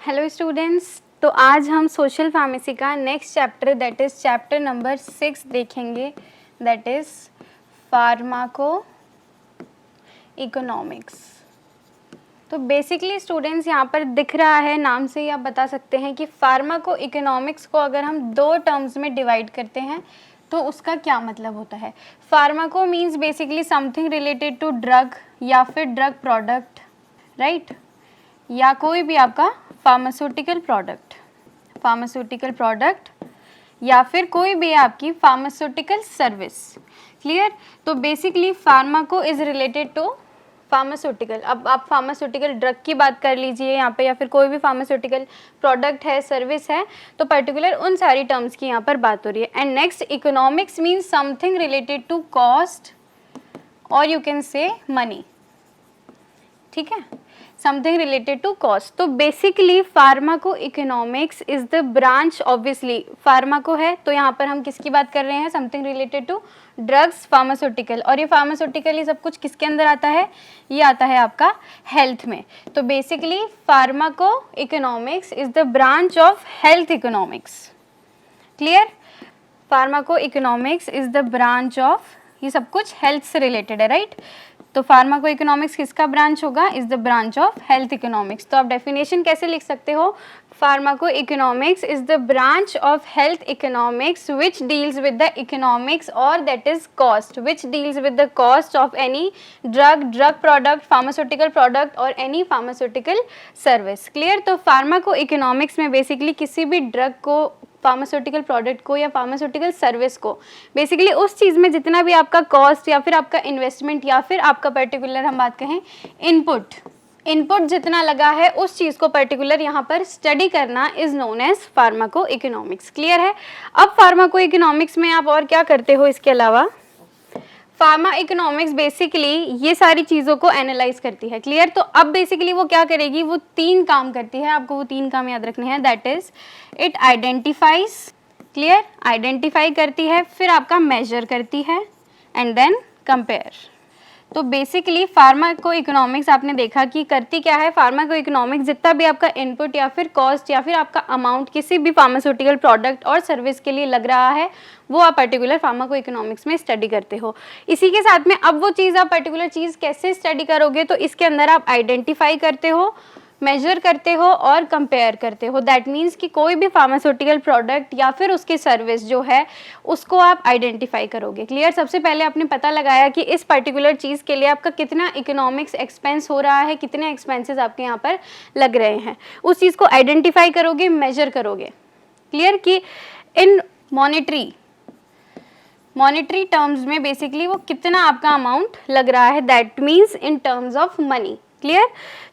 Hello students, तो आज हम सोशल फार्मेसी का next chapter that is chapter number 6 देखेंगे, दैट इज़ फार्माको इकोनॉमिक्स। तो बेसिकली स्टूडेंट्स यहाँ पर दिख रहा है, नाम से ही आप बता सकते हैं कि फार्माको इकोनॉमिक्स को अगर हम दो टर्म्स में डिवाइड करते हैं तो उसका क्या मतलब होता है। Pharmaco means basically something related to drug या फिर ड्रग प्रोडक्ट, राइट, या कोई भी आपका फार्मास्यूटिकल प्रोडक्ट या फिर कोई भी आपकी फार्मास्यूटिकल सर्विस। क्लियर। तो basically pharmaco is related to pharmaceutical. अब आप फार्मास्यूटिकल ड्रग की बात कर लीजिए यहाँ पे, या फिर कोई भी फार्मास्यूटिकल प्रोडक्ट है, सर्विस है, तो पर्टिकुलर उन सारी टर्म्स की यहाँ पर बात हो रही है। And next, economics means something related to cost और यू कैन से मनी। ठीक है, समथिंग रिलेटेड टू कॉस्ट। तो basically pharmaco economics is the branch, obviously pharmaco है तो यहाँ पर हम किसकी बात कर रहे हैं, something related to drugs, pharmaceutical. और ये फार्मास्यूटिकल ये सब कुछ किसके अंदर आता है, ये आता है आपका हेल्थ में। तो basically pharmaco economics is the branch of health economics. Clear. Pharmaco economics is the branch of, ये सब कुछ हेल्थ से रिलेटेड है, राइट। तो फार्माको इकोनॉमिक्स किसका ब्रांच होगा, is the branch of health economics. तो आप डेफिनेशन कैसे लिख सकते हो, pharmaco economics is the branch of health economics which deals with the economics और that is cost, which deals with the cost of any drug product, pharmaceutical product और any pharmaceutical service. Clear. तो pharmaco economics में basically किसी भी drug को, pharmaceutical product को या pharmaceutical service को, बेसिकली उस चीज़ में जितना भी आपका कॉस्ट या फिर आपका इन्वेस्टमेंट या फिर आपका पर्टिकुलर हम बात कहें इनपुट जितना लगा है उस चीज़ को पर्टिकुलर यहाँ पर स्टडी करना is known as pharmaco economics. Clear है। अब फार्माको इकोनॉमिक्स में आप और क्या करते हो इसके अलावा, फार्मा इकोनॉमिक्स बेसिकली ये सारी चीज़ों को एनालाइज करती है। क्लियर। तो अब बेसिकली वो क्या करेगी, वो 3 काम करती है, आपको वो 3 काम याद रखने हैं, that is it identifies. Clear. Identify करती है, फिर आपका मेजर करती है एंड देन कंपेयर। तो बेसिकली फार्माको इकोनॉमिक्स आपने देखा कि करती क्या है, फार्माको इकोनॉमिक्स जितना भी आपका इनपुट या फिर कॉस्ट या फिर आपका अमाउंट किसी भी फार्मास्यूटिकल प्रोडक्ट और सर्विस के लिए लग रहा है वो आप पर्टिकुलर फार्माको इकोनॉमिक्स में स्टडी करते हो। इसी के साथ में अब वो चीज़ आप पर्टिकुलर चीज़ कैसे स्टडी करोगे, तो इसके अंदर आप आइडेंटिफाई करते हो, मेजर करते हो और कंपेयर करते हो। दैट मीन्स कि कोई भी फार्मास्यूटिकल प्रोडक्ट या फिर उसकी सर्विस जो है उसको आप आइडेंटिफाई करोगे। क्लियर। सबसे पहले आपने पता लगाया कि इस पर्टिकुलर चीज़ के लिए आपका कितना इकोनॉमिक्स एक्सपेंस हो रहा है, कितने एक्सपेंसेस आपके यहाँ पर लग रहे हैं, उस चीज़ को आइडेंटिफाई करोगे, मेजर करोगे। क्लियर। कि इन मॉनेटरी टर्म्स में बेसिकली वो कितना आपका अमाउंट लग रहा है, that means in terms of money. Clear.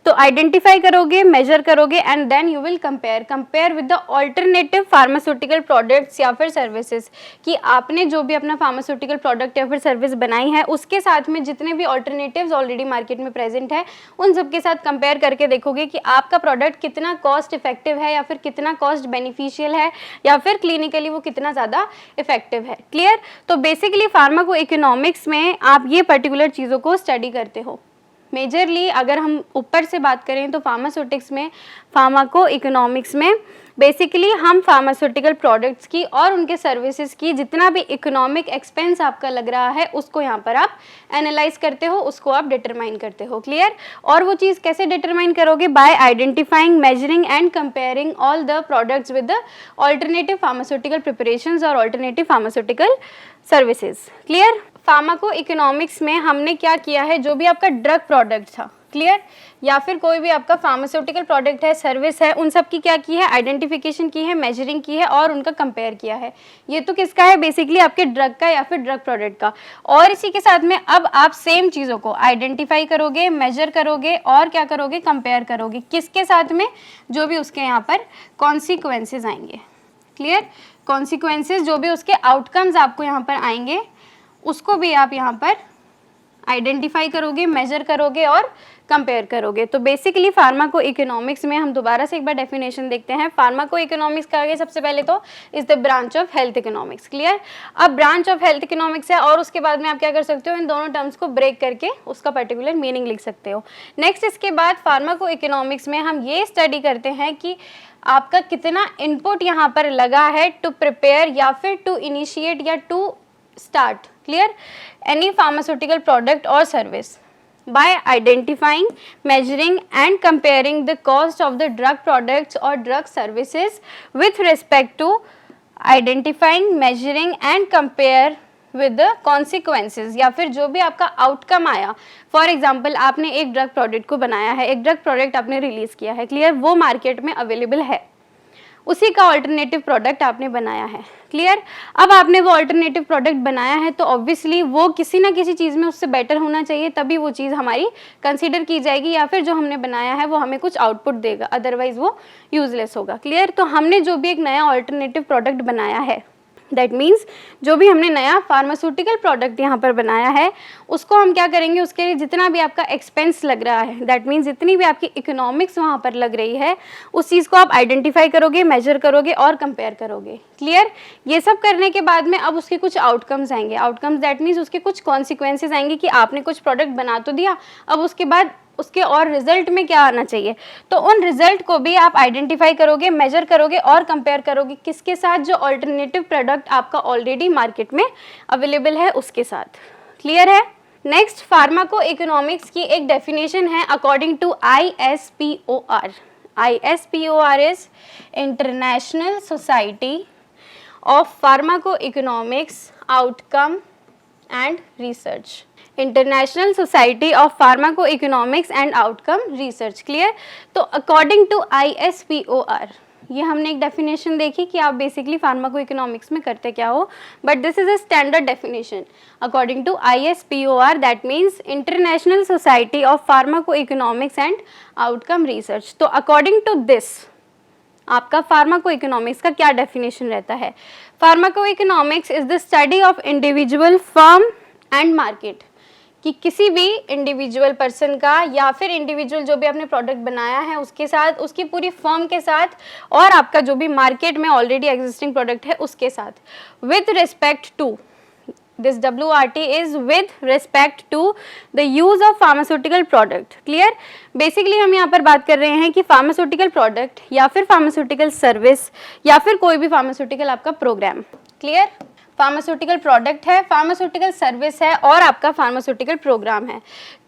तो आइडेंटिफाई करोगे, मेजर करोगे and then you will compare with the alternative pharmaceutical products या फिर सर्विसेज, कि आपने जो भी अपना फार्मास्यूटिकल प्रोडक्ट या फिर सर्विस बनाई है उसके साथ में जितने भी ऑल्टरनेटिव्स ऑलरेडी मार्केट में प्रेजेंट है उन सब के साथ कंपेयर करके देखोगे कि आपका प्रोडक्ट कितना कॉस्ट इफेक्टिव है या फिर कितना कॉस्ट बेनिफिशियल है या फिर क्लिनिकली वो कितना ज़्यादा इफेक्टिव है। क्लियर। तो बेसिकली फार्माको इकोनॉमिक्स में आप ये पर्टिकुलर चीज़ों को स्टडी करते हो। मेजरली अगर हम ऊपर से बात करें तो फार्माको इकोनॉमिक्स में बेसिकली हम फार्मास्यूटिकल प्रोडक्ट्स की और उनके सर्विसेज की जितना भी इकोनॉमिक एक्सपेंस आपका लग रहा है उसको यहाँ पर आप एनालाइज करते हो, उसको आप डिटरमाइन करते हो। क्लियर। और वो चीज़ कैसे डिटरमाइन करोगे, by identifying, measuring and comparing all the products with the alternative pharmaceutical preparations और alternative pharmaceutical services. Clear. Pharmaco economics में हमने क्या किया है, जो भी आपका ड्रग प्रोडक्ट था, क्लियर, या फिर कोई भी आपका फार्मास्यूटिकल प्रोडक्ट है, सर्विस है, उन सब की क्या की है, आइडेंटिफिकेशन की है, मेजरिंग की है और उनका कंपेयर किया है। ये तो किसका है, बेसिकली आपके ड्रग का या फिर ड्रग प्रोडक्ट का। और इसी के साथ में अब आप सेम चीज़ों को आइडेंटिफाई करोगे, मेजर करोगे और क्या करोगे, कंपेयर करोगे, किसके साथ में, जो भी उसके यहाँ पर कॉन्सिक्वेंसेज आएंगे। क्लियर। कॉन्सिक्वेंसेज जो भी उसके आउटकम्स आपको यहाँ पर आएंगे उसको भी आप यहाँ पर आइडेंटिफाई करोगे, मेजर करोगे और कंपेयर करोगे। तो बेसिकली फार्माको इकोनॉमिक्स में हम दोबारा से एक बार डेफिनेशन देखते हैं। फार्माको इकोनॉमिक्स का आगे सबसे पहले तो is the branch of health economics. Clear. अब ब्रांच ऑफ हेल्थ इकोनॉमिक्स है और उसके बाद में आप क्या कर सकते हो, इन दोनों टर्म्स को ब्रेक करके उसका पर्टिकुलर मीनिंग लिख सकते हो। नेक्स्ट इसके बाद फार्माको इकोनॉमिक्स में हम ये स्टडी करते हैं कि आपका कितना इनपुट यहाँ पर लगा है टू प्रिपेयर या फिर टू इनिशिएट या to start, clear, any pharmaceutical product और service by identifying, measuring and comparing the cost of the drug products or drug services with respect to identifying, measuring and compare with the consequences, या फिर जो भी आपका outcome आया। For example आपने एक drug product को बनाया है, एक ड्रग प्रोडक्ट आपने रिलीज किया है, क्लियर, वो मार्केट में अवेलेबल है, उसी का ऑल्टरनेटिव प्रोडक्ट आपने बनाया है, क्लियर। अब आपने वो ऑल्टरनेटिव प्रोडक्ट बनाया है तो ऑब्वियसली वो किसी ना किसी चीज़ में उससे बेटर होना चाहिए, तभी वो चीज़ हमारी कंसीडर की जाएगी, या फिर जो हमने बनाया है वो हमें कुछ आउटपुट देगा, अदरवाइज वो यूजलेस होगा, क्लियर। तो हमने जो भी एक नया ऑल्टरनेटिव प्रोडक्ट बनाया है, दैट मीन्स जो भी हमने नया फार्मास्यूटिकल प्रोडक्ट यहाँ पर बनाया है, उसको हम क्या करेंगे, उसके लिए जितना भी आपका एक्सपेंस लग रहा है, दैट मीन्स जितनी भी आपकी इकोनॉमिक्स वहाँ पर लग रही है, उस चीज़ को आप आइडेंटिफाई करोगे, मेजर करोगे और कंपेयर करोगे, क्लियर। ये सब करने के बाद में अब उसके कुछ आउटकम्स आएंगे, आउटकम्स दैट मीन्स उसके कुछ कॉन्सिक्वेंसेज आएंगे कि आपने कुछ प्रोडक्ट बना तो दिया, अब उसके बाद उसके और रिजल्ट में क्या आना चाहिए, तो उन रिजल्ट को भी आप आइडेंटिफाई करोगे, मेजर करोगे और कंपेयर करोगे किसके साथ, जो ऑल्टरनेटिव प्रोडक्ट आपका ऑलरेडी मार्केट में अवेलेबल है उसके साथ, क्लियर है। नेक्स्ट फार्माको इकोनॉमिक्स की एक डेफिनेशन है according to ISPOR। ISPOR is international society of pharmaco economics outcome and research, international society of pharmaco economics and outcome research, clear. तो अकॉर्डिंग टू ISPOR ये हमने एक डेफिनेशन देखी कि आप बेसिकली फार्माको इकोनॉमिक्स में करते क्या हो, but this is a standard definition according to ISPOR, that means international society of pharmaco economics and outcome research. तो अकॉर्डिंग टू दिस आपका फार्माको इकोनॉमिक्स का क्या डेफिनेशन रहता है, pharmaco economics is the study of individual firm and market, कि किसी भी individual person का या फिर इंडिविजुअल जो भी आपने प्रोडक्ट बनाया है उसके साथ, उसकी पूरी फर्म के साथ और आपका जो भी मार्केट में ऑलरेडी एग्जिस्टिंग प्रोडक्ट है उसके साथ, with respect to, this WRT is with respect to the use of pharmaceutical product, clear. Basically हम यहाँ पर बात कर रहे हैं कि फार्मास्यूटिकल प्रोडक्ट या फिर फार्मास्यूटिकल सर्विस या फिर कोई भी फार्मास्यूटिकल आपका प्रोग्राम, क्लियर। फार्मास्यूटिकल प्रोडक्ट है, फार्मास्यूटिकल सर्विस है और आपका फार्मास्यूटिकल प्रोग्राम है।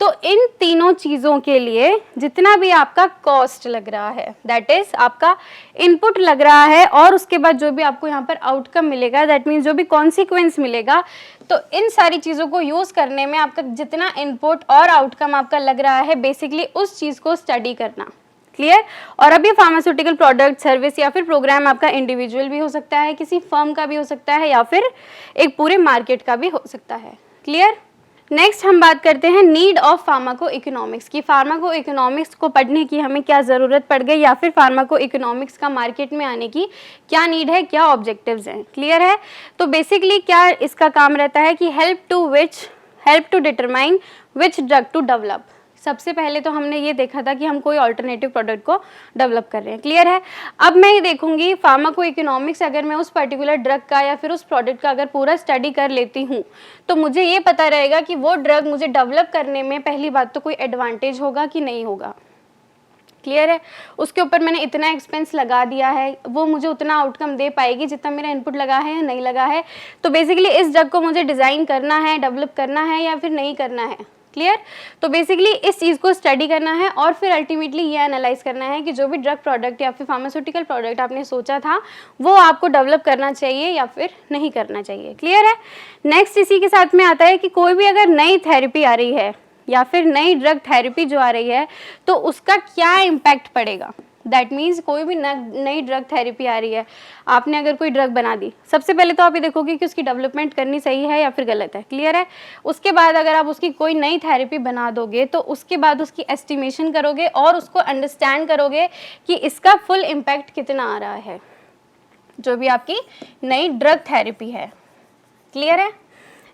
तो इन तीनों चीज़ों के लिए जितना भी आपका कॉस्ट लग रहा है, दैट इज आपका इनपुट लग रहा है, और उसके बाद जो भी आपको यहाँ पर आउटकम मिलेगा, दैट मीन्स जो भी कॉन्सिक्वेंस मिलेगा, तो इन सारी चीज़ों को यूज़ करने में आपका जितना इनपुट और आउटकम आपका लग रहा है, बेसिकली उस चीज़ को स्टडी करना, क्लियर। और अब ये फार्मास्यूटिकल प्रोडक्ट, सर्विस या फिर प्रोग्राम आपका इंडिविजुअल भी हो सकता है, किसी फर्म का भी हो सकता है, या फिर एक पूरे मार्केट का भी हो सकता है, क्लियर। नेक्स्ट हम बात करते हैं नीड ऑफ फार्माको इकोनॉमिक्स की, फार्माको इकोनॉमिक्स को पढ़ने की हमें क्या ज़रूरत पड़ गई, या फिर फार्माको इकोनॉमिक्स का मार्केट में आने की क्या नीड है, क्या ऑब्जेक्टिव्स हैं, क्लियर है। तो बेसिकली क्या इसका काम रहता है कि help to determine which drug to develop. सबसे पहले तो हमने ये देखा था कि हम कोई ऑल्टरनेटिव प्रोडक्ट को डेवलप कर रहे हैं, क्लियर है। अब मैं ये देखूंगी फार्माको इकोनॉमिक्स, अगर मैं उस पर्टिकुलर ड्रग का या फिर उस प्रोडक्ट का अगर पूरा स्टडी कर लेती हूँ तो मुझे ये पता रहेगा कि वो ड्रग मुझे डेवलप करने में पहली बात तो कोई एडवांटेज होगा कि नहीं होगा, क्लियर है। उसके ऊपर मैंने इतना एक्सपेंस लगा दिया है, वो मुझे उतना आउटकम दे पाएगी जितना मेरा इनपुट लगा है या नहीं लगा है। तो बेसिकली इस ड्रग को मुझे डिज़ाइन करना है, डेवलप करना है या फिर नहीं करना है, क्लियर। तो बेसिकली इस चीज़ को स्टडी करना है और फिर अल्टीमेटली ये एनालाइज करना है कि जो भी ड्रग प्रोडक्ट या फिर फार्मास्यूटिकल प्रोडक्ट आपने सोचा था वो आपको डेवलप करना चाहिए या फिर नहीं करना चाहिए, क्लियर है। नेक्स्ट इसी के साथ में आता है कि कोई भी अगर नई थेरेपी आ रही है या फिर नई ड्रग थेरेपी जो आ रही है तो उसका क्या इम्पैक्ट पड़ेगा। दैट मीन्स कोई भी नई ड्रग थेरेपी आ रही है, आपने अगर कोई ड्रग बना दी, सबसे पहले तो आप ये देखोगे कि उसकी डेवलपमेंट करनी सही है या फिर गलत है, क्लियर है। उसके बाद अगर आप उसकी कोई नई थेरेपी बना दोगे तो उसके बाद उसकी एस्टिमेशन करोगे और उसको अंडरस्टैंड करोगे कि इसका फुल इम्पैक्ट कितना आ रहा है, जो भी आपकी नई ड्रग थेरेपी है, क्लियर है।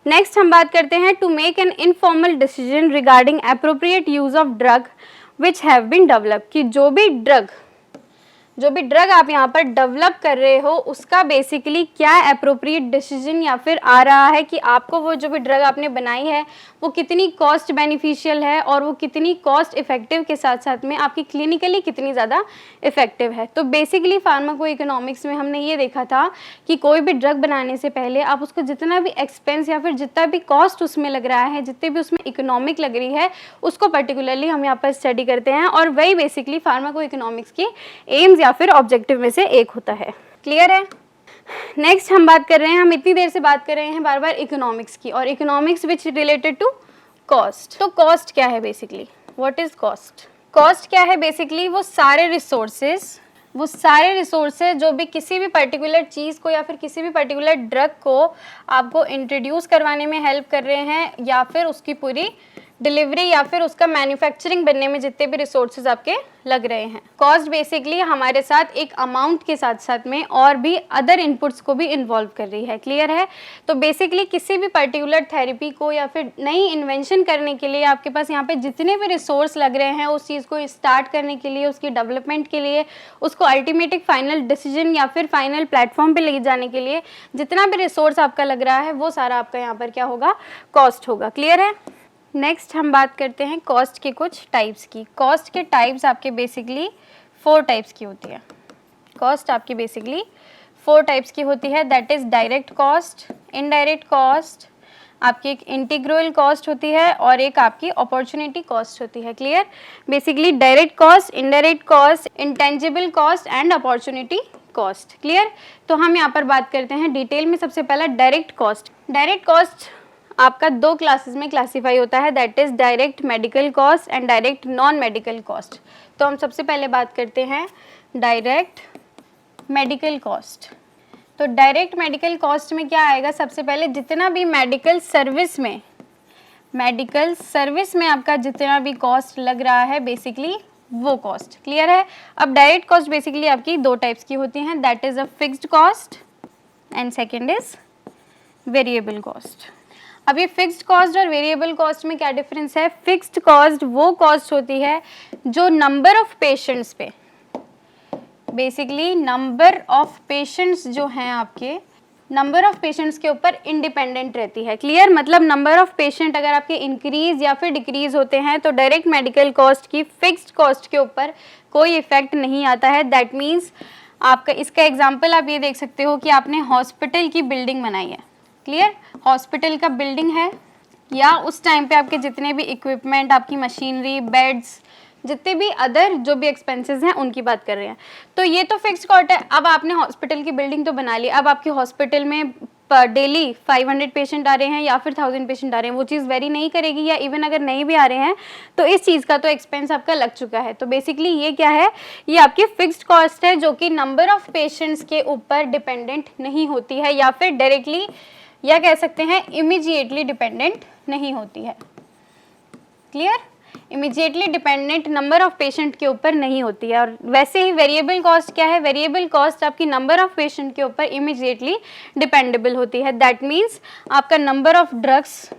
नेक्स्ट हम बात करते हैं to make an informal decision regarding appropriate use of drug which have been develop, कि जो भी ड्रग आप यहाँ पर डेवलप कर रहे हो उसका बेसिकली क्या अप्रोप्रिएट डिसीजन या फिर आ रहा है कि आपको वो जो भी ड्रग आपने बनाई है वो कितनी कॉस्ट बेनिफिशियल है और वो कितनी कॉस्ट इफेक्टिव के साथ साथ में आपकी क्लिनिकली कितनी ज़्यादा इफेक्टिव है। तो बेसिकली फार्माको इकोनॉमिक्स में हमने ये देखा था कि कोई भी ड्रग बनाने से पहले आप उसको जितना भी एक्सपेंस या फिर जितना भी कॉस्ट उसमें लग रहा है, जितने भी उसमें इकोनॉमिक लग रही है, उसको पर्टिकुलरली हम यहाँ पर स्टडी करते हैं और वही बेसिकली फार्माको इकोनॉमिक्स की एम्स या फिर ऑब्जेक्टिव में से एक होता है। क्लियर है? नेक्स्ट हम बात कर रहे हैं, हम इतनी देर से बात कर रहे हैं बार बार इकोनॉमिक्स की, और economics which related to cost. तो कॉस्ट क्या है बेसिकली, व्हाट इज कॉस्ट? कॉस्ट क्या है बेसिकली, वो सारे रिसोर्सेज जो भी किसी भी पर्टिकुलर चीज़ को या फिर किसी भी पर्टिकुलर ड्रग को आपको इंट्रोड्यूस करवाने में हेल्प कर रहे हैं या फिर उसकी पूरी डिलीवरी या फिर उसका मैन्युफैक्चरिंग बनने में जितने भी रिसोर्सेज आपके लग रहे हैं। कॉस्ट बेसिकली हमारे साथ एक अमाउंट के साथ साथ में और भी अदर इनपुट्स को भी इन्वॉल्व कर रही है। क्लियर है? तो बेसिकली किसी भी पर्टिकुलर थेरेपी को या फिर नई इन्वेंशन करने के लिए आपके पास यहाँ पे जितने भी रिसोर्स लग रहे हैं उस चीज़ को स्टार्ट करने के लिए, उसकी डेवलपमेंट के लिए, उसको अल्टीमेटिक फाइनल डिसीजन या फिर फाइनल प्लेटफॉर्म पे ले जाने के लिए जितना भी रिसोर्स आपका लग रहा है वो सारा आपका यहाँ पर क्या होगा, कॉस्ट होगा। क्लियर है? नेक्स्ट हम बात करते हैं कॉस्ट के कुछ टाइप्स की। कॉस्ट के टाइप्स आपके बेसिकली 4 टाइप्स की होती है। कॉस्ट आपकी बेसिकली 4 टाइप्स की होती है, that is direct cost, indirect cost, आपकी एक इंटीग्रल कॉस्ट होती है और एक आपकी अपॉर्चुनिटी कॉस्ट होती है। Clear? Basically direct cost, indirect cost, intangible cost and opportunity cost. Clear? तो हम यहाँ पर बात करते हैं डिटेल में। सबसे पहला डायरेक्ट कॉस्ट। डायरेक्ट कॉस्ट आपका 2 क्लासेस में क्लासीफाई होता है, that is direct medical cost and direct non medical cost. तो हम सबसे पहले बात करते हैं डायरेक्ट मेडिकल कॉस्ट। तो डायरेक्ट मेडिकल कॉस्ट में क्या आएगा, सबसे पहले जितना भी मेडिकल सर्विस में आपका जितना भी कॉस्ट लग रहा है बेसिकली वो कॉस्ट। क्लियर है? अब डायरेक्ट कॉस्ट बेसिकली आपकी 2 टाइप्स की होती हैं, that is a fixed cost and second is variable cost. अब ये फिक्स्ड कॉस्ट और वेरिएबल कॉस्ट में क्या डिफरेंस है? फिक्स्ड कॉस्ट वो कॉस्ट होती है जो नंबर ऑफ पेशेंट्स पे, बेसिकली नंबर ऑफ पेशेंट्स जो हैं आपके, नंबर ऑफ पेशेंट्स के ऊपर इंडिपेंडेंट रहती है। क्लियर? मतलब नंबर ऑफ पेशेंट अगर आपके इंक्रीज या फिर डिक्रीज होते हैं तो डायरेक्ट मेडिकल कॉस्ट की फिक्स्ड कॉस्ट के ऊपर कोई इफेक्ट नहीं आता है। दैट मीन्स आपका, इसका एग्जाम्पल आप ये देख सकते हो कि आपने हॉस्पिटल की बिल्डिंग बनाई है। क्लियर? हॉस्पिटल का बिल्डिंग है या उस टाइम पे आपके जितने भी इक्विपमेंट, आपकी मशीनरी, बेड्स, जितने भी अदर जो भी एक्सपेंसेस हैं उनकी बात कर रहे हैं, तो ये तो फिक्स्ड कॉस्ट है। अब आपने हॉस्पिटल की बिल्डिंग तो बना ली, अब आपके हॉस्पिटल में पर डेली 500 पेशेंट आ रहे हैं या फिर 1000 पेशेंट आ रहे हैं, वो चीज़ वेरी नहीं करेगी, या इवन अगर नहीं भी आ रहे हैं तो इस चीज़ का तो एक्सपेंस आपका लग चुका है। तो बेसिकली ये क्या है, ये आपकी फिक्स्ड कॉस्ट है जो कि नंबर ऑफ पेशेंट्स के ऊपर डिपेंडेंट नहीं होती है या फिर डायरेक्टली या कह सकते हैं इमीडिएटली डिपेंडेंट नहीं होती है। Clear? Immediately dependent number of patient के ऊपर नहीं होती है। और वैसे ही वेरिएबल कॉस्ट क्या है, वेरिएबल कॉस्ट आपकी नंबर ऑफ पेशेंट के ऊपर इमीडिएटली डिपेंडेबल होती है। दैट मीन्स आपका number of drugs,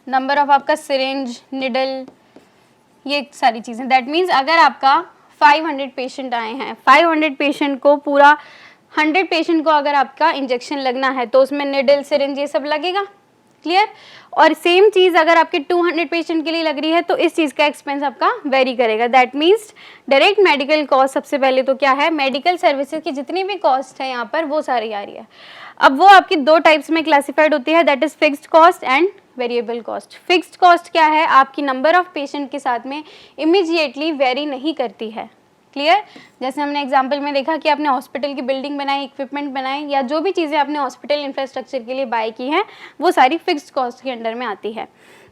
number of आपका सिरिंज, निडल, ये सारी चीज़ें। दैट मीन्स अगर आपका 500 पेशेंट आए हैं, 500 पेशेंट को पूरा 100 पेशेंट को अगर आपका इंजेक्शन लगना है तो उसमें निडल, सिरिंज ये सब लगेगा। क्लियर? और सेम चीज़ अगर आपके 200 पेशेंट के लिए लग रही है तो इस चीज़ का एक्सपेंस आपका वेरी करेगा। That means direct medical cost सबसे पहले तो क्या है, मेडिकल सर्विसेज की जितनी भी कॉस्ट है यहाँ पर वो सारी आ रही है। अब वो आपकी 2 टाइप्स में क्लासिफाइड होती है, that is fixed cost and variable cost. Fixed cost क्या है, आपकी नंबर ऑफ पेशेंट के साथ में इमीडिएटली वेरी नहीं करती है। क्लियर? जैसे हमने एग्जांपल में देखा कि आपने हॉस्पिटल की बिल्डिंग बनाई, इक्विपमेंट बनाए, या जो भी चीज़ें आपने हॉस्पिटल इंफ्रास्ट्रक्चर के लिए बाय की हैं वो सारी फिक्स्ड कॉस्ट के अंडर में आती है।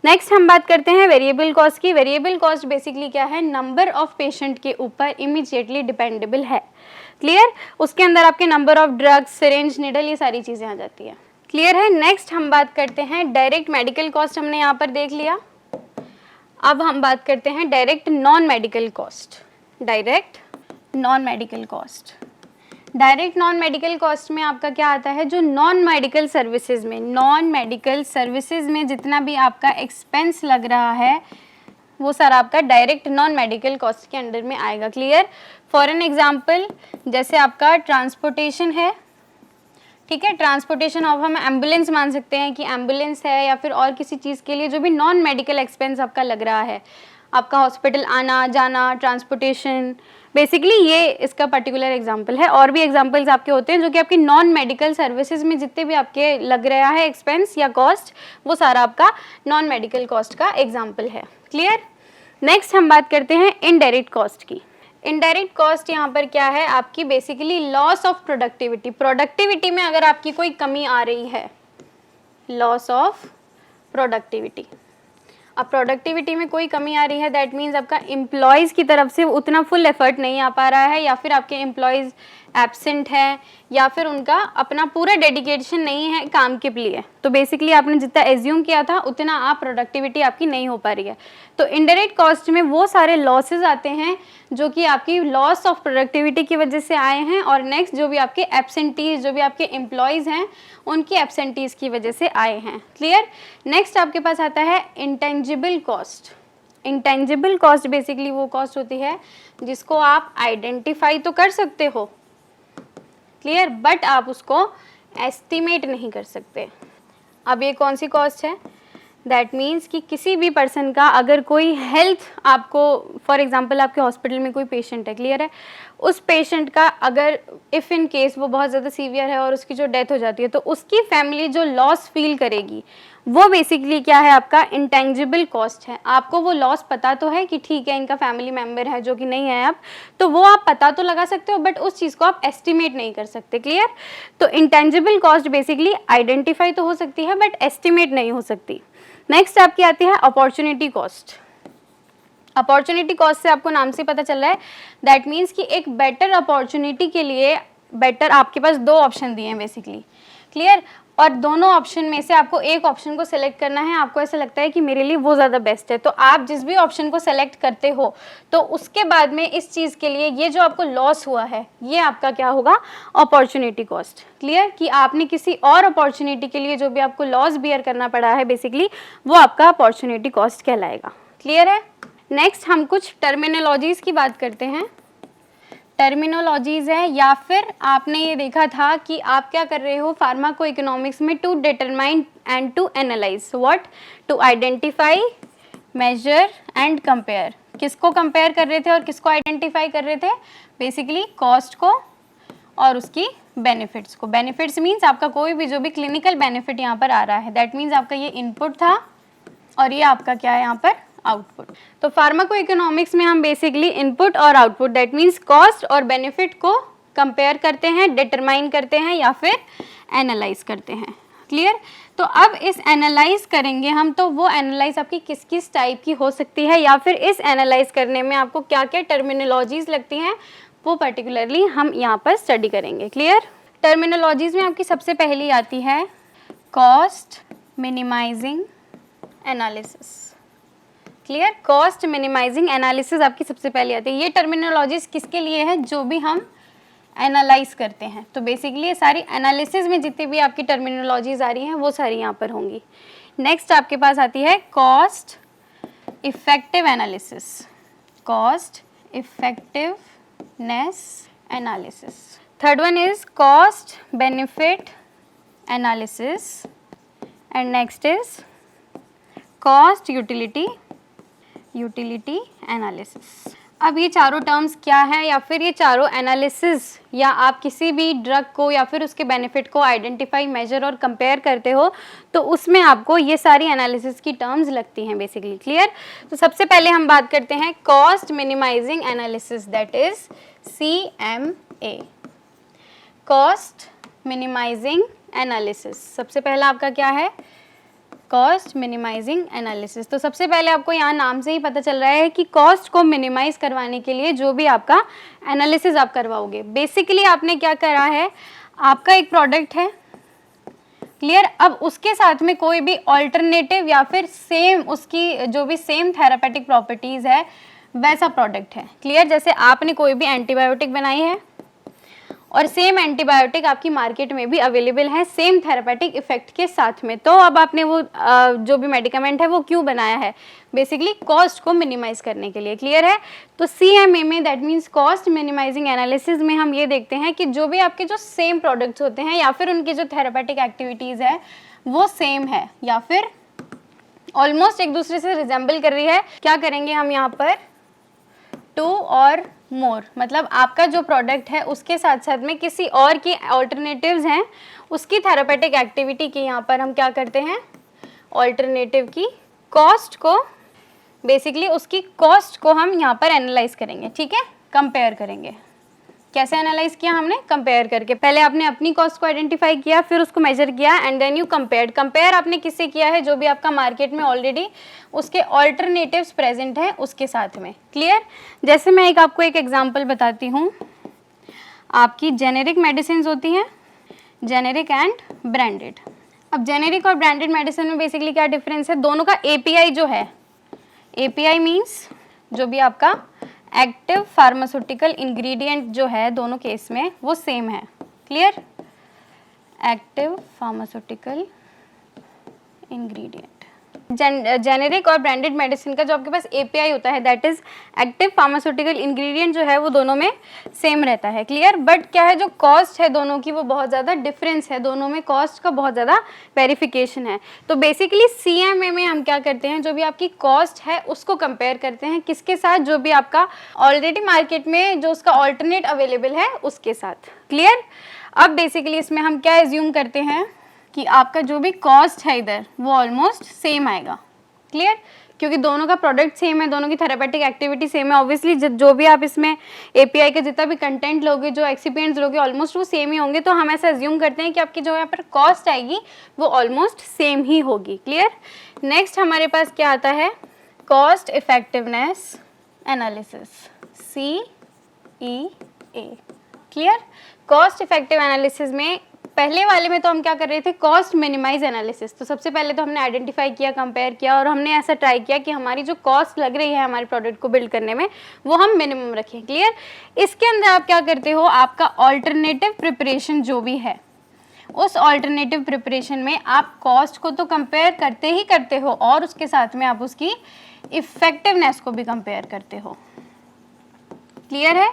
नेक्स्ट हम बात करते हैं वेरिएबल कॉस्ट की। वेरिएबल कॉस्ट बेसिकली क्या है, नंबर ऑफ पेशेंट के ऊपर इमीडिएटली डिपेंडेबल है। क्लियर? उसके अंदर आपके number of drugs, syringe, needle, ये सारी चीज़ें आ जाती है। क्लियर है? नेक्स्ट हम बात करते हैं डायरेक्ट मेडिकल कॉस्ट, हमने यहाँ पर देख लिया। अब हम बात करते हैं direct non medical cost. Direct non medical cost. Direct non medical cost में आपका क्या आता है, जो नॉन मेडिकल सर्विसेज में, नॉन मेडिकल सर्विसेज में जितना भी आपका एक्सपेंस लग रहा है वो सारा आपका डायरेक्ट नॉन मेडिकल कॉस्ट के अंडर में आएगा। क्लियर। फॉर एन एग्जांपल जैसे आपका ट्रांसपोर्टेशन है, ठीक है, ट्रांसपोर्टेशन ऑफ हम एम्बुलेंस मान सकते हैं कि एम्बुलेंस है, या फिर और किसी चीज़ के लिए जो भी नॉन मेडिकल एक्सपेंस आपका लग रहा है, आपका हॉस्पिटल आना जाना, ट्रांसपोर्टेशन, बेसिकली ये इसका पर्टिकुलर एग्जांपल है। और भी एग्जांपल्स आपके होते हैं जो कि आपकी नॉन मेडिकल सर्विसेज में जितने भी आपके लग रहा है एक्सपेंस या कॉस्ट, वो सारा आपका नॉन मेडिकल कॉस्ट का एग्जांपल है। क्लियर। नेक्स्ट हम बात करते हैं इनडायरेक्ट कॉस्ट की। इनडायरेक्ट कॉस्ट यहाँ पर क्या है, आपकी basically loss of productivity. Productivity में अगर आपकी कोई कमी आ रही है, लॉस ऑफ प्रोडक्टिविटी, अब प्रोडक्टिविटी में कोई कमी आ रही है, दैट मीन्स आपका एम्प्लॉयज़ की तरफ से उतना फुल एफर्ट नहीं आ पा रहा है, या फिर आपके एम्प्लॉयज़ एब्सेंट है, या फिर उनका अपना पूरा डेडिकेशन नहीं है काम के लिए, तो बेसिकली आपने जितना एज्यूम किया था उतना आप प्रोडक्टिविटी आपकी नहीं हो पा रही है। तो इनडायरेक्ट कॉस्ट में वो सारे लॉसेज आते हैं जो कि आपकी लॉस ऑफ प्रोडक्टिविटी की वजह से आए हैं, और नेक्स्ट जो भी आपके एब्सेंटीज, जो भी आपके एम्प्लॉयज़ हैं उनकी एब्सेंटीज की वजह से आए हैं। क्लियर। नेक्स्ट आपके पास आता है intangible cost. Intangible cost basically वो कॉस्ट होती है जिसको आप आइडेंटिफाई तो कर सकते हो, क्लियर, बट आप उसको एस्टिमेट नहीं कर सकते। अब ये कौन सी कॉस्ट है, दैट मीन्स कि किसी भी पर्सन का अगर कोई हेल्थ आपको, फॉर एग्जांपल आपके हॉस्पिटल में कोई पेशेंट है, क्लियर है, उस पेशेंट का अगर इफ़ इन केस वो बहुत ज़्यादा सीवियर है और उसकी जो डेथ हो जाती है, तो उसकी फैमिली जो लॉस फील करेगी वो बेसिकली क्या है, आपका इंटेंजिबल कॉस्ट है। आपको वो लॉस पता तो है कि ठीक है इनका फैमिली मेम्बर है जो कि नहीं है अब, तो वो आप पता तो लगा सकते हो, बट उस चीज़ को आप एस्टिमेट नहीं कर सकते। क्लियर। तो इंटेंजिबल कॉस्ट बेसिकली आइडेंटिफाई तो हो सकती है बट एस्टिमेट नहीं हो सकती। नेक्स्ट आपकी आती है अपॉर्चुनिटी कॉस्ट। अपॉर्चुनिटी कॉस्ट से आपको नाम से पता चल रहा है, दैट मीन्स कि एक बेटर अपॉर्चुनिटी के लिए बेटर आपके पास दो ऑप्शन दिए हैं बेसिकली। क्लियर। और दोनों ऑप्शन में से आपको एक ऑप्शन को सेलेक्ट करना है, आपको ऐसा लगता है कि मेरे लिए वो ज़्यादा बेस्ट है, तो आप जिस भी ऑप्शन को सेलेक्ट करते हो तो उसके बाद में इस चीज़ के लिए ये जो आपको लॉस हुआ है ये आपका क्या होगा, अपॉर्चुनिटी कॉस्ट। क्लियर। कि आपने किसी और अपॉर्चुनिटी के लिए जो भी आपको लॉस बियर करना पड़ा है बेसिकली वो आपका अपॉर्चुनिटी कॉस्ट कहलाएगा। क्लियर है। नेक्स्ट हम कुछ टर्मिनोलॉजीज़ की बात करते हैं। टर्मिनोलॉजीज़ है, या फिर आपने ये देखा था कि आप क्या कर रहे हो फार्माको इकोनॉमिक्स में, to determine and to analyse what, to identify, measure and compare. किसको कंपेयर कर रहे थे और किसको आइडेंटिफाई कर रहे थे, बेसिकली कॉस्ट को और उसकी बेनिफिट्स को। बेनिफिट्स मीन्स आपका कोई भी जो भी क्लिनिकल बेनिफिट यहाँ पर आ रहा है, दैट मीन्स आपका ये इनपुट था और ये आपका क्या है यहाँ पर आउटपुट। तो फार्माको इकोनॉमिक्स में हम बेसिकली इनपुट और आउटपुट, दैट मीन्स कॉस्ट और बेनिफिट को कंपेयर करते हैं, डिटरमाइन करते हैं या फिर एनालाइज करते हैं। क्लियर। तो अब इस एनालाइज करेंगे हम, तो वो एनालाइज आपकी किस किस टाइप की हो सकती है, या फिर इस एनालाइज करने में आपको क्या क्या टर्मिनोलॉजीज लगती हैं, वो पर्टिकुलरली हम यहाँ पर स्टडी करेंगे। क्लियर। टर्मिनोलॉजीज में आपकी सबसे पहली आती है cost minimising analysis. Clear. Cost minimising analysis आपकी सबसे पहले आती है। ये टर्मिनोलॉजीज किसके लिए है, जो भी हम एनालाइज करते हैं, तो बेसिकली ये सारी एनालिसिस में जितनी भी आपकी टर्मिनोलॉजीज आ रही हैं वो सारी यहाँ पर होंगी। नेक्स्ट आपके पास आती है cost effective analysis, cost effectiveness analysis. Third one is cost benefit analysis, and next is cost utility analysis. अब ये चारों टर्म्स क्या हैं, या फिर ये चारों एनालिसिस, या आप किसी भी ड्रग को या फिर उसके बेनिफिट को आइडेंटिफाई, मेजर और कंपेयर करते हो तो उसमें आपको ये सारी एनालिसिस की टर्म्स लगती हैं बेसिकली। क्लियर। तो सबसे पहले हम बात करते हैं cost minimising analysis, that is CMA, cost minimising analysis. सबसे पहला आपका क्या है, कॉस्ट मिनिमाइजिंग एनालिसिस। तो सबसे पहले आपको यहाँ नाम से ही पता चल रहा है कि कॉस्ट को मिनिमाइज करवाने के लिए जो भी आपका एनालिसिस आप करवाओगे, बेसिकली आपने क्या करा है, आपका एक प्रोडक्ट है, क्लियर, अब उसके साथ में कोई भी ऑल्टरनेटिव या फिर सेम उसकी जो भी सेम थेरापेटिक प्रॉपर्टीज़ है वैसा प्रोडक्ट है। क्लियर। जैसे आपने कोई भी एंटीबायोटिक बनाई है और सेम एंटीबायोटिक आपकी मार्केट में भी अवेलेबल है सेम थेरेपेटिक इफेक्ट के साथ में। तो अब आपने वो जो भी मेडिकामेंट है वो क्यों बनाया है, बेसिकली कॉस्ट को मिनिमाइज करने के लिए। क्लियर है? तो CMA में that means cost minimising analysis में हम ये देखते हैं कि जो भी आपके जो सेम प्रोडक्ट्स होते हैं या फिर उनकी जो थेरेपेटिक एक्टिविटीज़ है वो सेम है या फिर ऑलमोस्ट एक दूसरे से रिजेंबल कर रही है, क्या करेंगे हम यहाँ पर 2 और मोर, मतलब आपका जो प्रोडक्ट है उसके साथ साथ में किसी और की ऑल्टरनेटिव्स हैं उसकी थेरेपेटिक एक्टिविटी की यहाँ पर हम क्या करते हैं, ऑल्टरनेटिव की कॉस्ट को, बेसिकली उसकी कॉस्ट को हम यहाँ पर एनालाइज करेंगे। ठीक है, कंपेयर करेंगे। कैसे एनालाइज किया हमने? कंपेयर करके। पहले आपने अपनी कॉस्ट को आइडेंटिफाई किया, फिर उसको मेजर किया and then you compared. Compare आपने किससे किया है? जो भी आपका मार्केट में ऑलरेडी उसके ऑल्टरनेटिव्स प्रेजेंट हैं उसके साथ में। क्लियर? जैसे मैं आपको एक एग्जांपल बताती हूँ। आपकी जेनेरिक मेडिसिन होती हैं, जेनेरिक एंड ब्रांडेड। अब जेनेरिक और ब्रांडेड मेडिसिन में बेसिकली क्या डिफरेंस है? दोनों का API जो है, API मीन्स जो भी आपका एक्टिव फार्मास्यूटिकल इंग्रेडिएंट जो है दोनों केस में वो सेम है। Clear? Active pharmaceutical ingredient. Generic और ब्रांडेड मेडिसिन का जो आपके पास API होता है that is active pharmaceutical ingredient जो है वो दोनों में सेम रहता है। क्लियर? बट क्या है, जो कॉस्ट है दोनों की वो बहुत ज़्यादा डिफरेंस है, दोनों में कॉस्ट का बहुत ज़्यादा वेरिफिकेशन है। तो बेसिकली CMA में हम क्या करते हैं, जो भी आपकी कॉस्ट है उसको कंपेयर करते हैं किसके साथ? जो भी आपका ऑलरेडी मार्केट में जो उसका ऑल्टरनेट अवेलेबल है उसके साथ। क्लियर? अब बेसिकली इसमें हम क्या एज्यूम करते हैं कि आपका जो भी कॉस्ट है इधर वो ऑलमोस्ट सेम आएगा। क्लियर? क्योंकि दोनों का प्रोडक्ट सेम है, दोनों की थेरेपेटिक एक्टिविटी सेम है, ऑब्वियसली जो भी आप इसमें API का जितना भी कंटेंट लोगे, जो एक्सिपिएंट्स लोगे, ऑलमोस्ट वो सेम ही होंगे। तो हम ऐसा एज्यूम करते हैं कि आपकी जो यहाँ पर कॉस्ट आएगी वो ऑलमोस्ट सेम ही होगी। क्लियर? नेक्स्ट हमारे पास क्या आता है? Cost effectiveness analysis, CEA। Clear? Cost effective analysis में पहले वाले में तो हम क्या कर रहे थे, कॉस्ट मिनिमाइज एनालिसिस। तो सबसे पहले तो हमने आइडेंटिफाई किया, कंपेयर किया और हमने ऐसा ट्राई किया कि हमारी जो कॉस्ट लग रही है हमारे प्रोडक्ट को बिल्ड करने में वो हम मिनिमम रखें। क्लियर? इसके अंदर आप क्या करते हो, आपका ऑल्टरनेटिव प्रिपरेशन जो भी है उस ऑल्टरनेटिव प्रिपरेशन में आप कॉस्ट को तो कंपेयर करते ही करते हो और उसके साथ में आप उसकी इफेक्टिवनेस को भी कंपेयर करते हो। क्लियर है?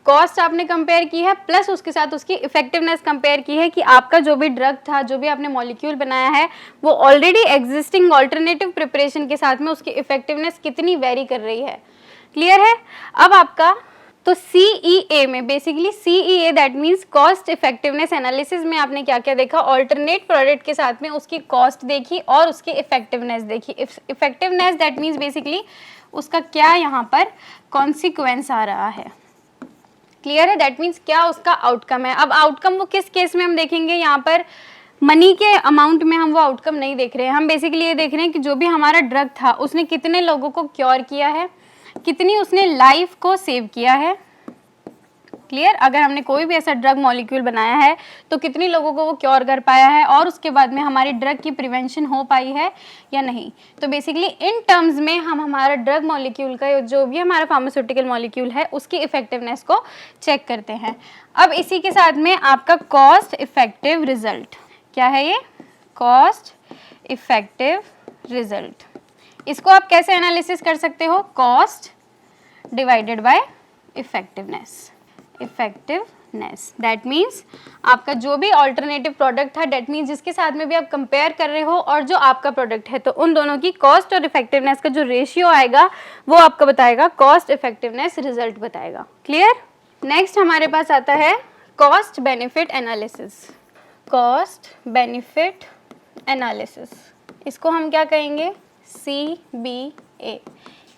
कॉस्ट आपने कंपेयर की है प्लस उसके साथ उसकी इफेक्टिवनेस कंपेयर की है कि आपका जो भी ड्रग था, जो भी आपने मॉलिक्यूल बनाया है वो ऑलरेडी एग्जिस्टिंग ऑल्टरनेटिव प्रिपरेशन के साथ में उसकी इफेक्टिवनेस कितनी वेरी कर रही है। क्लियर है? अब आपका तो CEA में basically CEA that means cost effectiveness analysis में आपने क्या क्या देखा, ऑल्टरनेट प्रोडक्ट के साथ में उसकी कॉस्ट देखी और उसकी इफेक्टिवनेस देखी। इफेक्टिवनेस दैट मीन्स बेसिकली उसका क्या यहाँ पर कॉन्सिक्वेंस आ रहा है। क्लियर है? दैट मीन्स क्या उसका आउटकम है। अब आउटकम वो किस केस में हम देखेंगे, यहाँ पर मनी के अमाउंट में हम वो आउटकम नहीं देख रहे हैं, हम बेसिकली ये देख रहे हैं कि जो भी हमारा ड्रग था उसने कितने लोगों को क्योर किया है, कितनी उसने लाइफ को सेव किया है। क्लियर? अगर हमने कोई भी ऐसा ड्रग मॉलिक्यूल बनाया है तो कितनी लोगों को वो क्योर कर पाया है और उसके बाद में हमारी ड्रग की प्रिवेंशन हो पाई है या नहीं। तो बेसिकली इन टर्म्स में हम हमारा ड्रग मॉलिक्यूल का जो भी हमारा फार्मास्यूटिकल मॉलिक्यूल है उसकी इफेक्टिवनेस को चेक करते हैं। अब इसी के साथ में आपका कॉस्ट इफेक्टिव रिजल्ट क्या है, ये कॉस्ट इफेक्टिव रिजल्ट। इसको आप कैसे एनालिसिस कर सकते हो, cost divided by effectiveness. Effectiveness that means आपका जो भी ऑल्टरनेटिव प्रोडक्ट था, दैट मीन्स जिसके साथ में भी आप कंपेयर कर रहे हो और जो आपका प्रोडक्ट है, तो उन दोनों की कॉस्ट और इफेक्टिवनेस का जो रेशियो आएगा वो आपका बताएगा कॉस्ट इफेक्टिवनेस रिजल्ट बताएगा। क्लियर? नेक्स्ट हमारे पास आता है cost benefit analysis. Cost benefit analysis, इसको हम क्या कहेंगे, CBA।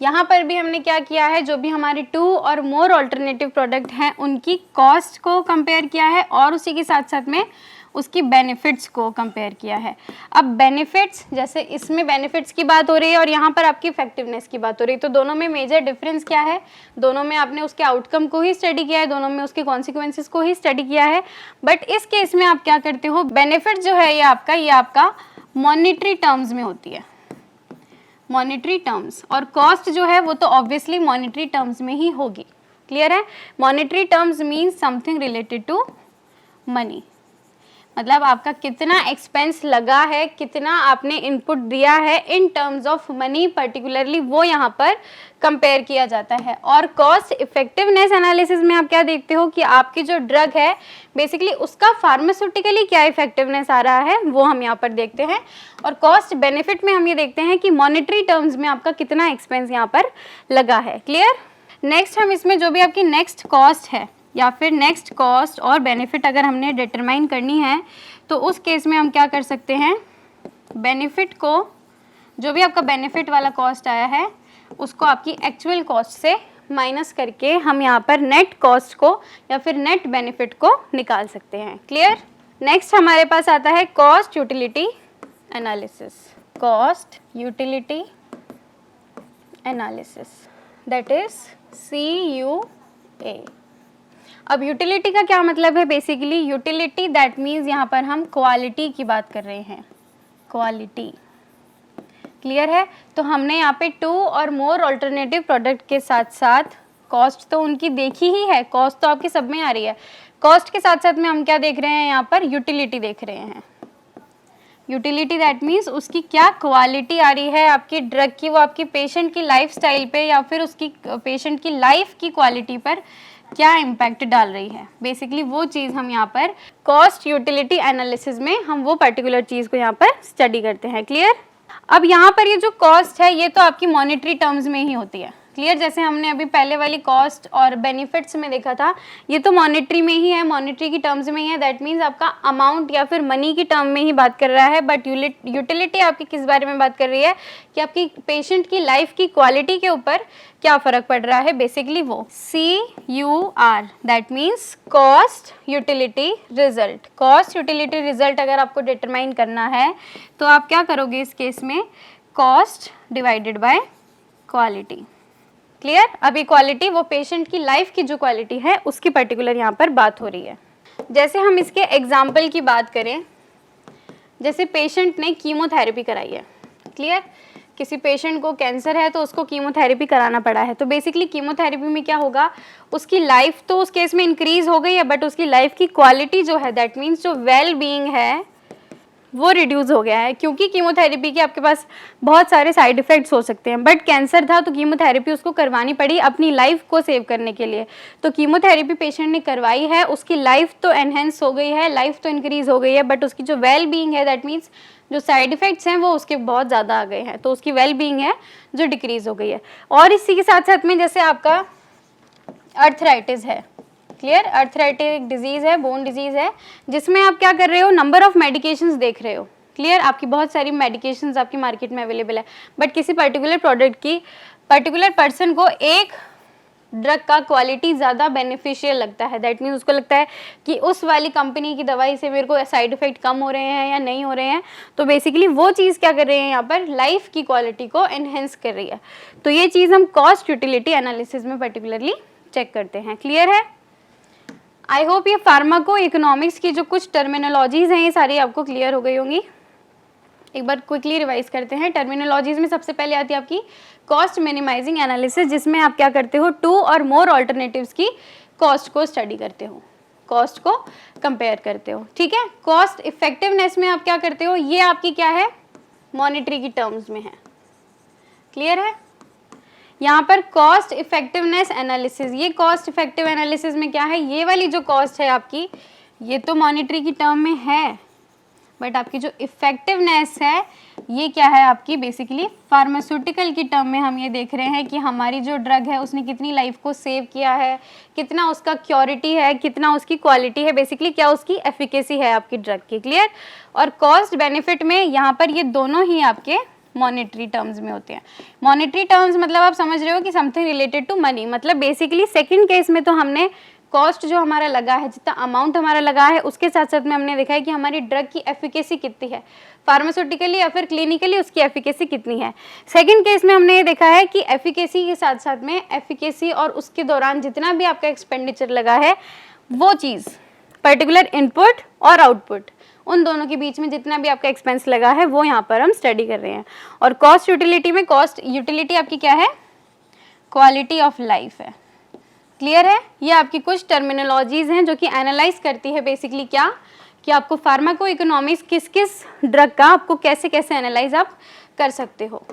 यहाँ पर भी हमने क्या किया है, जो भी हमारे 2 और मोर ऑल्टरनेटिव प्रोडक्ट हैं उनकी कॉस्ट को कंपेयर किया है और उसी के साथ साथ में उसकी बेनिफिट्स को कंपेयर किया है। अब बेनिफिट्स, जैसे इसमें बेनिफिट्स की बात हो रही है और यहाँ पर आपकी इफेक्टिवनेस की बात हो रही है, तो दोनों में मेजर डिफरेंस क्या है, दोनों में आपने उसके आउटकम को ही स्टडी किया है, दोनों में उसके कॉन्सिक्वेंसेस को ही स्टडी किया है। बट इस केस में आप क्या करते हो, बेनिफिट जो है ये आपका मॉनिटरी टर्म्स में होती है, मॉनिटरी टर्म्स, और कॉस्ट जो है वो तो ऑब्वियसली मॉनिटरी टर्म्स में ही होगी। क्लियर है? Monetary terms means something related to money, मतलब आपका कितना एक्सपेंस लगा है, कितना आपने इनपुट दिया है इन टर्म्स ऑफ मनी पर्टिकुलरली, वो यहाँ पर कंपेयर किया जाता है। और कॉस्ट इफेक्टिवनेस एनालिसिस में आप क्या देखते हो कि आपकी जो ड्रग है बेसिकली उसका फार्मास्यूटिकली क्या इफेक्टिवनेस आ रहा है वो हम यहाँ पर देखते हैं। और कॉस्ट बेनिफिट में हम ये देखते हैं कि मॉनेटरी टर्म्स में आपका कितना एक्सपेंस यहाँ पर लगा है। क्लियर। नेक्स्ट हम इसमें जो भी आपकी नेक्स्ट कॉस्ट है या फिर नेक्स्ट कॉस्ट और बेनिफिट अगर हमने डिटरमाइन करनी है तो उस केस में हम क्या कर सकते हैं, बेनिफिट को, जो भी आपका बेनिफिट वाला कॉस्ट आया है उसको आपकी एक्चुअल कॉस्ट से माइनस करके हम यहाँ पर नेट कॉस्ट को या फिर नेट बेनिफिट को निकाल सकते हैं। क्लियर। नेक्स्ट हमारे पास आता है cost utility analysis. Cost utility analysis that is CUA। अब यूटिलिटी का क्या मतलब है, बेसिकली यूटिलिटी दैट मीन्स यहाँ पर हम क्वालिटी की बात कर रहे हैं, क्वालिटी। क्लियर है। तो हमने यहाँ पे 2 और मोर अल्टरनेटिव प्रोडक्ट के साथ साथ कॉस्ट तो उनकी देखी ही है, कॉस्ट तो आपकी सब में आ रही है, कॉस्ट के साथ साथ में हम क्या देख रहे हैं यहाँ पर, यूटिलिटी देख रहे हैं। यूटिलिटी दैट मीन्स उसकी क्या क्वालिटी आ रही है आपकी ड्रग की, वो आपकी पेशेंट की लाइफ स्टाइल पे या फिर उसकी पेशेंट की लाइफ की क्वालिटी पर क्या इम्पैक्ट डाल रही है। बेसिकली वो चीज़ हम यहाँ पर कॉस्ट यूटिलिटी एनालिसिस में हम वो पर्टिकुलर चीज़ को यहाँ पर स्टडी करते हैं। क्लियर। अब यहाँ पर ये जो कॉस्ट है ये तो आपकी मॉनेटरी टर्म्स में ही होती है। क्लियर। जैसे हमने अभी पहले वाली कॉस्ट और बेनिफिट्स में देखा था, ये तो मॉनेटरी में ही है, मॉनेटरी की टर्म्स में ही है, दैट मीन्स आपका अमाउंट या फिर मनी की टर्म में ही बात कर रहा है। बट यूटिलिटी आपकी किस बारे में बात कर रही है कि आपकी पेशेंट की लाइफ की क्वालिटी के ऊपर क्या फ़र्क पड़ रहा है, बेसिकली वो CUR that means cost utility result. Cost utility result अगर आपको डिटरमाइन करना है तो आप क्या करोगे इस केस में, cost divided by quality. Clear. अभी क्वालिटी वो पेशेंट की लाइफ की जो क्वालिटी है उसकी पर्टिकुलर यहाँ पर बात हो रही है। जैसे हम इसके एग्जाम्पल की बात करें, जैसे पेशेंट ने कीमोथेरेपी कराई है। क्लियर। किसी पेशेंट को कैंसर है तो उसको कीमोथेरेपी कराना पड़ा है, तो बेसिकली कीमोथेरेपी में क्या होगा, उसकी लाइफ तो उस केस में इंक्रीज हो गई है बट उसकी लाइफ की क्वालिटी जो है दैट मीन्स जो वेल बीइंग है वो रिड्यूस हो गया है, क्योंकि कीमोथेरेपी के आपके पास बहुत सारे साइड इफ़ेक्ट्स हो सकते हैं। बट कैंसर था तो कीमोथेरेपी उसको करवानी पड़ी अपनी लाइफ को सेव करने के लिए, तो कीमोथेरेपी पेशेंट ने करवाई है, उसकी लाइफ तो एनहेंस हो गई है, लाइफ तो इंक्रीज हो गई है, बट उसकी जो वेल बीइंग है दैट मीन्स जो साइड इफ़ेक्ट्स हैं वो उसके बहुत ज़्यादा आ गए हैं, तो उसकी वेल बीइंग है जो डिक्रीज हो गई है। और इसी के साथ साथ में जैसे आपका अर्थराइटिस है। क्लियर। अर्थराइटिस एक डिजीज़ है, बोन डिजीज़ है, जिसमें आप क्या कर रहे हो, नंबर ऑफ मेडिकेशंस देख रहे हो। क्लियर। आपकी बहुत सारी मेडिकेशंस आपकी मार्केट में अवेलेबल है, बट किसी पर्टिकुलर प्रोडक्ट की पर्टिकुलर पर्सन को एक ड्रग का क्वालिटी ज़्यादा बेनिफिशियल लगता है, दैट मीन्स उसको लगता है कि उस वाली कंपनी की दवाई से मेरे को साइड इफ़ेक्ट कम हो रहे हैं या नहीं हो रहे हैं, तो बेसिकली वो चीज़ क्या कर रही है यहाँ पर, लाइफ की क्वालिटी को एनहेंस कर रही है। तो ये चीज़ हम कॉस्ट यूटिलिटी एनालिसिस में पर्टिकुलरली चेक करते हैं। क्लियर है। आई होप ये फार्माको इकोनॉमिक्स की जो कुछ टर्मिनोलॉजीज़ हैं ये सारी आपको क्लियर हो गई होंगी। एक बार क्विकली रिवाइज करते हैं। टर्मिनोलॉजीज़ में सबसे पहले आती है आपकी कॉस्ट मिनिमाइजिंग एनालिसिस, जिसमें आप क्या करते हो, 2 और मोर ऑल्टरनेटिव्स की कॉस्ट को स्टडी करते हो, कॉस्ट को कंपेयर करते हो। ठीक है। कॉस्ट इफेक्टिवनेस में आप क्या करते हो, ये आपकी क्या है, मॉनेटरी की टर्म्स में है। क्लियर है। यहाँ पर कॉस्ट इफेक्टिवनेस एनालिसिस, ये कॉस्ट इफेक्टिव एनालिसिस में क्या है, ये वाली जो कॉस्ट है आपकी ये तो मॉनेटरी की टर्म में है, बट आपकी जो इफेक्टिवनेस है ये क्या है आपकी, बेसिकली फार्मास्यूटिकल की टर्म में हम ये देख रहे हैं कि हमारी जो ड्रग है उसने कितनी लाइफ को सेव किया है, कितना उसका क्योरिटी है, कितना उसकी क्वालिटी है, बेसिकली क्या उसकी एफिकेसी है आपकी ड्रग की। क्लियर। और कॉस्ट बेनिफिट में यहाँ पर ये दोनों ही आपके मॉनेटरी टर्म्स में होते हैं। मॉनेटरी टर्म्स मतलब आप समझ रहे हो कि समथिंग रिलेटेड टू मनी, मतलब बेसिकली सेकंड केस में तो हमने कॉस्ट जो हमारा लगा है, जितना अमाउंट हमारा लगा है, उसके साथ साथ में हमने देखा है कि हमारी ड्रग की एफिकेसी कितनी है, फार्मास्यूटिकली या फिर क्लिनिकली उसकी एफिकेसी कितनी है। सेकंड केस में हमने ये देखा है कि एफिकेसी के साथ साथ में एफिकेसी और उसके दौरान जितना भी आपका एक्सपेंडिचर लगा है वो चीज़ पर्टिकुलर इनपुट और आउटपुट, उन दोनों के बीच में जितना भी आपका एक्सपेंस लगा है वो यहाँ पर हम स्टडी कर रहे हैं। और कॉस्ट यूटिलिटी में, कॉस्ट यूटिलिटी आपकी क्या है, क्वालिटी ऑफ लाइफ है। क्लियर है? ये आपकी कुछ टर्मिनोलॉजीज हैं जो कि एनालाइज करती है बेसिकली क्या, कि आपको फार्माको इकोनॉमिक्स किस किस ड्रग का आपको कैसे कैसे एनालाइज आप कर सकते हो।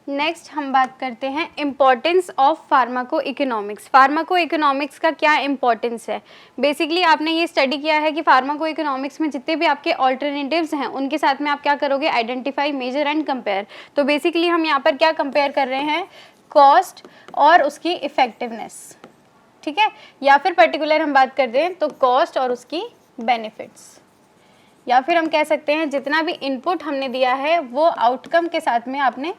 नेक्स्ट हम बात करते हैं importance of pharmaco economics. Pharmaco economics का क्या इम्पॉर्टेंस है? बेसिकली आपने ये स्टडी किया है कि फार्माको इकोनॉमिक्स में जितने भी आपके ऑल्टरनेटिव्स हैं उनके साथ में आप क्या करोगे, आइडेंटिफाई, मेजर एंड कंपेयर। तो बेसिकली हम यहाँ पर क्या कंपेयर कर रहे हैं, कॉस्ट और उसकी इफेक्टिवनेस, ठीक है। या फिर पर्टिकुलर हम बात करते हैं तो कॉस्ट और उसकी बेनिफिट्स, या फिर हम कह सकते हैं जितना भी इनपुट हमने दिया है वो आउटकम के साथ में आपने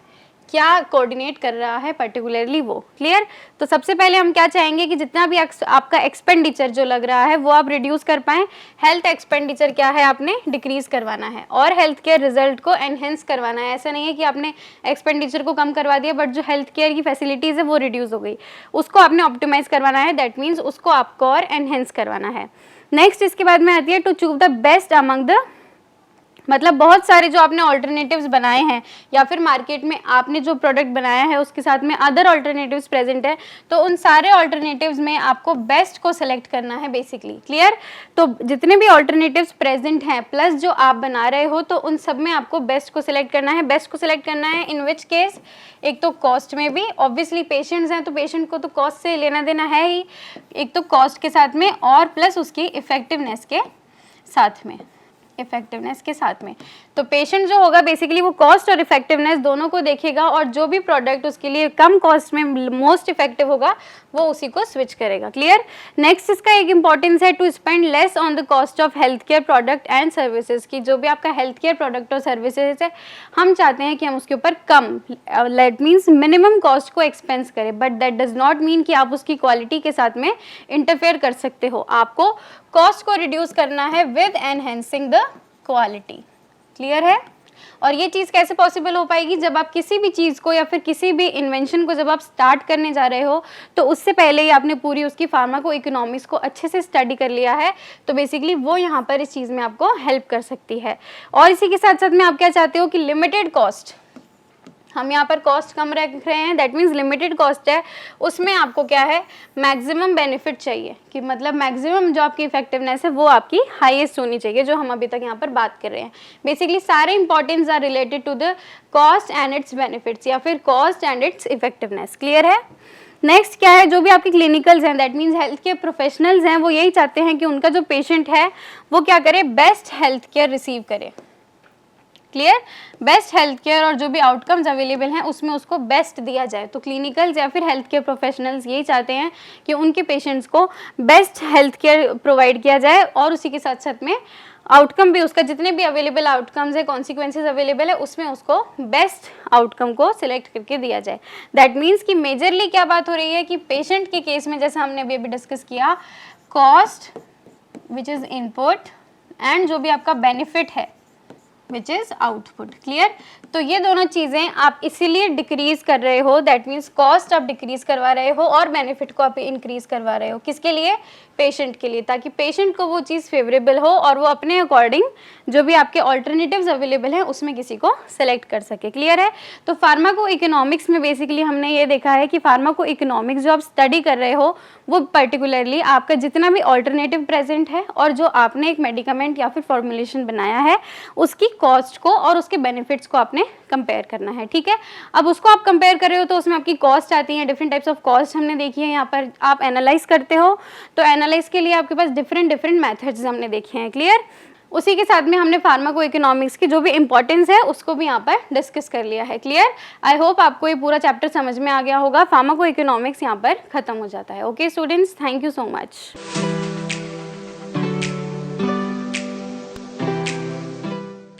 क्या कोऑर्डिनेट कर रहा है पर्टिकुलरली वो। क्लियर? तो सबसे पहले हम क्या चाहेंगे कि जितना भी आपका एक्सपेंडिचर जो लग रहा है वो आप रिड्यूस कर पाएँ। हेल्थ एक्सपेंडिचर क्या है, आपने डिक्रीज करवाना है और हेल्थ केयर रिजल्ट को एनहेंस करवाना है। ऐसा नहीं है कि आपने एक्सपेंडिचर को कम करवा दिया बट जो हेल्थ केयर की फैसिलिटीज़ है वो रिड्यूस हो गई, उसको आपने ऑप्टिमाइज करवाना है। दैट मीन्स उसको आपको और एनहेंस करवाना है। नेक्स्ट इसके बाद में आती है to choose the best among the, मतलब बहुत सारे जो आपने ऑल्टरनेटिव्स बनाए हैं या फिर मार्केट में आपने जो प्रोडक्ट बनाया है उसके साथ में अदर ऑल्टरनेटिव्स प्रेजेंट है, तो उन सारे ऑल्टरनेटिव्स में आपको बेस्ट को सिलेक्ट करना है बेसिकली। क्लियर? तो जितने भी ऑल्टरनेटिव्स प्रेजेंट हैं प्लस जो आप बना रहे हो तो उन सब में आपको बेस्ट को सिलेक्ट करना है। बेस्ट को सिलेक्ट करना है इन विच केस, एक तो कॉस्ट में भी, ऑब्वियसली पेशेंट्स हैं तो पेशेंट को तो कॉस्ट से लेना देना है ही, एक तो कॉस्ट के साथ में और प्लस उसकी इफेक्टिवनेस के साथ में, इफेक्टिवनेस के साथ में। तो पेशेंट जो होगा बेसिकली वो कॉस्ट और इफेक्टिवनेस दोनों को देखेगा और जो भी प्रोडक्ट उसके लिए कम कॉस्ट में मोस्ट इफेक्टिव होगा वो उसी को स्विच करेगा। क्लियर? नेक्स्ट इसका एक इंपॉर्टेंस है to spend less on the cost of health care product and services, की जो भी आपका हेल्थ केयर प्रोडक्ट और सर्विसेज है हम चाहते हैं कि हम उसके ऊपर कम, लेट मीन्स मिनिमम कॉस्ट को एक्सपेंस करें, but that does not mean कि आप उसकी क्वालिटी के साथ में इंटरफेयर कर सकते हो। आपको कॉस्ट को रिड्यूस करना है with enhancing the quality. Clear है? और ये चीज़ कैसे पॉसिबल हो पाएगी, जब आप किसी भी चीज़ को या फिर किसी भी इन्वेंशन को जब आप स्टार्ट करने जा रहे हो तो उससे पहले ही आपने पूरी उसकी फार्माको इकोनॉमिक्स को अच्छे से स्टडी कर लिया है, तो बेसिकली वो यहाँ पर इस चीज़ में आपको हेल्प कर सकती है। और इसी के साथ साथ में आप क्या चाहते हो कि लिमिटेड कॉस्ट, हम यहाँ पर कॉस्ट कम रख रहे हैं, दैट मीन्स लिमिटेड कॉस्ट है, उसमें आपको क्या है, मैक्सिमम बेनिफिट चाहिए, कि मतलब मैक्सिमम जो आपकी इफेक्टिवनेस है वो आपकी हाईएस्ट होनी चाहिए, जो हम अभी तक यहाँ पर बात कर रहे हैं। बेसिकली सारे importance are related to the cost and its benefits या फिर cost and its effectiveness. Clear है? नेक्स्ट क्या है, जो भी आपके क्लिनिकल्स हैं, that means health care professionals हैं, वो यही चाहते हैं कि उनका जो पेशेंट है वो क्या करे, बेस्ट हेल्थ केयर रिसीव करे। क्लियर? बेस्ट हेल्थ केयर और जो भी आउटकम्स अवेलेबल हैं उसमें उसको बेस्ट दिया जाए। तो क्लिनिकल्स या फिर हेल्थ केयर प्रोफेशनल्स यही चाहते हैं कि उनके पेशेंट्स को बेस्ट हेल्थ केयर प्रोवाइड किया जाए और उसी के साथ साथ में आउटकम भी, उसका जितने भी अवेलेबल आउटकम्स है, कॉन्सिक्वेंसेज अवेलेबल है, उसमें उसको बेस्ट आउटकम को सिलेक्ट करके दिया जाए। दैट मीन्स कि मेजरली क्या बात हो रही है कि पेशेंट के केस में जैसा हमने अभी डिस्कस किया, cost which is input and जो भी आपका बेनिफिट है विच इज आउटपुट। क्लियर? तो ये दोनों चीज़ें आप इसीलिए डिक्रीज कर रहे हो, दैट मीन्स कॉस्ट आप डिक्रीज करवा रहे हो और बेनिफिट को आप इंक्रीज करवा रहे हो। किसके लिए? पेशेंट के लिए, ताकि पेशेंट को वो चीज़ फेवरेबल हो और वो अपने अकॉर्डिंग जो भी आपके ऑल्टरनेटिव्स अवेलेबल हैं उसमें किसी को सेलेक्ट कर सके। क्लियर है? तो फार्माको इकोनॉमिक्स में बेसिकली हमने ये देखा है कि फार्माको इकोनॉमिक्स जो आप स्टडी कर रहे हो वो पर्टिकुलरली आपका जितना भी ऑल्टरनेटिव प्रेजेंट है और जो आपने एक मेडिकामेंट या फिर फॉर्मुलेशन बनाया है उसकी कॉस्ट को और उसके बेनिफिट्स को आपने कंपेयर करना है। ठीक है? अब उसको आप कंपेयर कर रहे हो तो उसमें आपकी कॉस्ट आती है, डिफरेंट टाइप्स ऑफ कॉस्ट हमने देखी है। यहाँ पर आप एनालाइज करते हो तो एनालाइज के लिए आपके पास डिफरेंट मेथड्स हमने देखे हैं। क्लियर? उसी के साथ में हमने फार्माको इकोनॉमिक्स की जो भी इंपॉर्टेंस है उसको भी यहाँ पर डिस्कस कर लिया है। क्लियर? आई होप आपको ये पूरा चैप्टर समझ में आ गया होगा। फार्माको इकोनॉमिक्स यहाँ पर खत्म हो जाता है। Okay students, thank you so much.